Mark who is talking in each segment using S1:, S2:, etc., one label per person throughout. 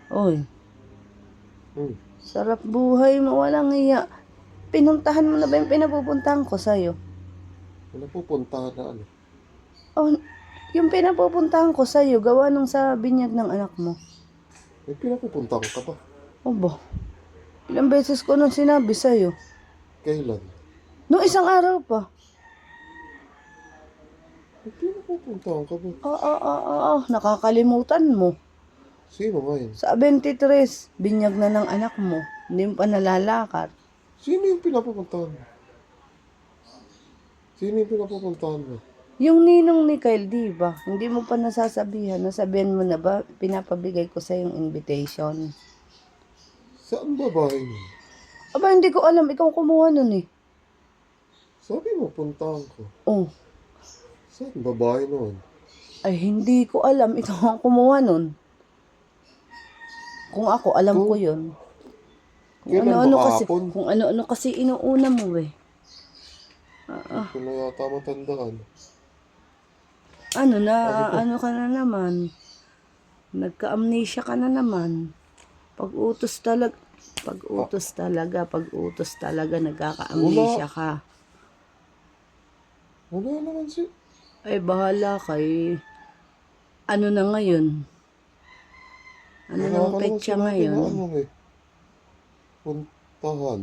S1: Oy,
S2: Hmm.
S1: sarap buhay mo, walang iya. Pinuntahan mo na ba yung pinapupuntahan ko sa'yo?
S2: Wala pupuntahan na ano.
S1: Oh, yung pinapupuntahan ko sa'yo, gawa nung sa binyag ng anak mo.
S2: May pinapupuntahan ka ba?
S1: Obo, ilang beses ko nung sinabi sa'yo.
S2: Kailan?
S1: Nung isang araw pa.
S2: May pinapupuntahan ka ba?
S1: Nakakalimutan mo.
S2: Sino nga yun?
S1: Sa 23, binyag na ng anak mo. Hindi mo pa nalalakad.
S2: Sino yung pinapupuntahan mo? Sino yung pinapupuntahan mo?
S1: Yung ninong ni Kyle, di ba? Hindi mo pa nasasabihan. Nasabihan mo na ba? Pinapabigay ko sa yung invitation.
S2: Saan babae mo?
S1: Aba, hindi ko alam. Ikaw kumuha nun eh.
S2: Sabi mo, puntahan ko.
S1: Oh,
S2: Saan babae noon?
S1: ay hindi ko alam. Ikaw ang kumuha nun. Kung ako, alam ko yun.
S2: Kailan ba kahapon?
S1: Kung ano-ano kasi inuuna mo eh.
S2: Hindi ko na yata matandaan.
S1: Ano ka na naman? Nagka-amnesia ka na naman. Pag-utos talaga, nagkaka-amnesia ka.
S2: Wala naman si...
S1: Ay, bahala kay... Ano na ngayon? Ano
S2: Wala
S1: nang
S2: ka naman
S1: petsa
S2: sinabi
S1: ngayon?
S2: na ano eh. Puntahan.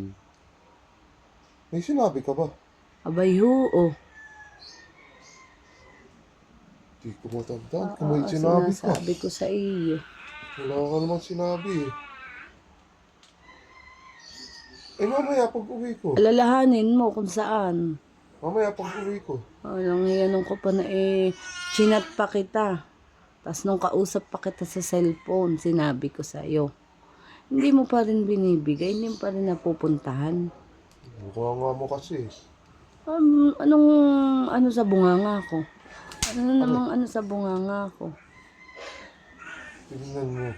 S2: May sinabi ka ba?
S1: Abay, oo.
S2: Hindi ko matandaan. Kung may sinabi ka.
S1: Sinasabi ko sa iyo.
S2: Wala ka naman sinabi eh. Eh mamaya pag uwi ko.
S1: Alalahanin mo kung saan.
S2: Mamaya pag uwi ko.
S1: Alang yan ko pa na chinat pa kita. Tapos nung kausap pa kita sa cellphone, sinabi ko sa iyo. Hindi mo pa rin binibigay, hindi mo pa rin napupuntahan.
S2: Mukha nga mo kasi.
S1: Ano sa bunganga ko? Ano sa bunganga ko?
S2: Tingnan mo.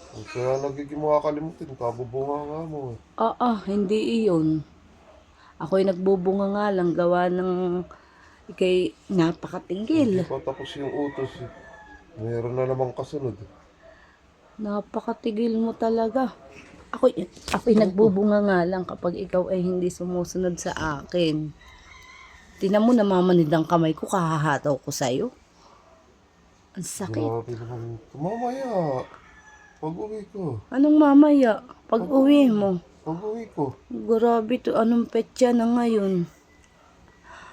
S2: Kaya nagiging makakalimutin. Kabubunga nga mo eh.
S1: Hindi iyon. Ako'y nagbubunga nga lang gawa ng ikay napakatigil.
S2: Hindi pa tapos yung utos eh. Meron na namang kasunod eh.
S1: Napakatigil mo talaga. Ako'y nagbubunga nga lang kapag ikaw ay hindi sumusunod sa akin. Tingnan mo, namamanid ang kamay ko, kahahataw ko sa'yo. Ang sakit.
S2: Grabe naman. Mamaya. Pag uwi ko.
S1: Anong mamaya? Pag uwi mo.
S2: Pag uwi ko.
S1: Grabe to, anong petsa na ngayon?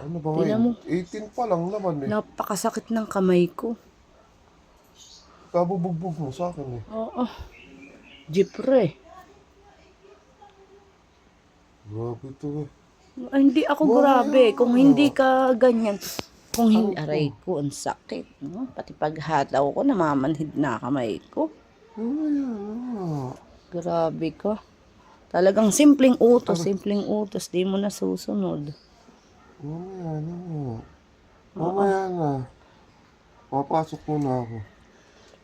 S2: Ano ba
S1: Tingnan mo.
S2: ngayon? 18 pa lang naman eh.
S1: Napakasakit ng kamay ko.
S2: Kabubugbog mo sa akin eh.
S1: Jipre.
S2: Grabe to eh.
S1: Ay, hindi ako grabe. Kung hindi ka ganyan. Kung hindi, aray ko, ang sakit. No? Pati paghataw ko, namamanhid na kamay ko.
S2: Mamaya.
S1: Grabe ka. Talagang simpleng utos. Di mo nasusunod.
S2: Mamaya na. Papasok muna ako.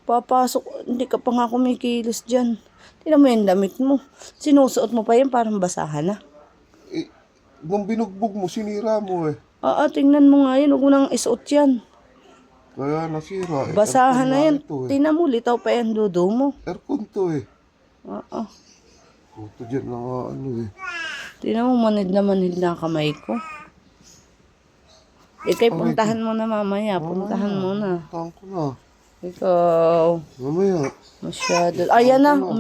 S1: Papasok, hindi ka pa nga kumikilos dyan. Tingnan mo yung damit mo. Sinusuot mo pa yan, parang basahan na.
S2: Eh, nung binugbog mo, sinira mo eh.
S1: Tingnan mo nga yun. Huwag mo nang isuot yan.
S2: Kaya nasira eh.
S1: Basahan
S2: Aircon
S1: na yan.
S2: ito eh.
S1: Tingnan mo, litaw pa yan dudo mo.
S2: Aircon to eh.
S1: Oo.
S2: Puto dyan na nga ano eh.
S1: Tingnan mo, manid na kamay ko. Ikay, puntahan mo na mamaya. Puntahan mo na.
S2: Puntahan ko na.
S1: Ikaw,
S2: Mamaya.
S1: masyado. Ayan na, umiyak.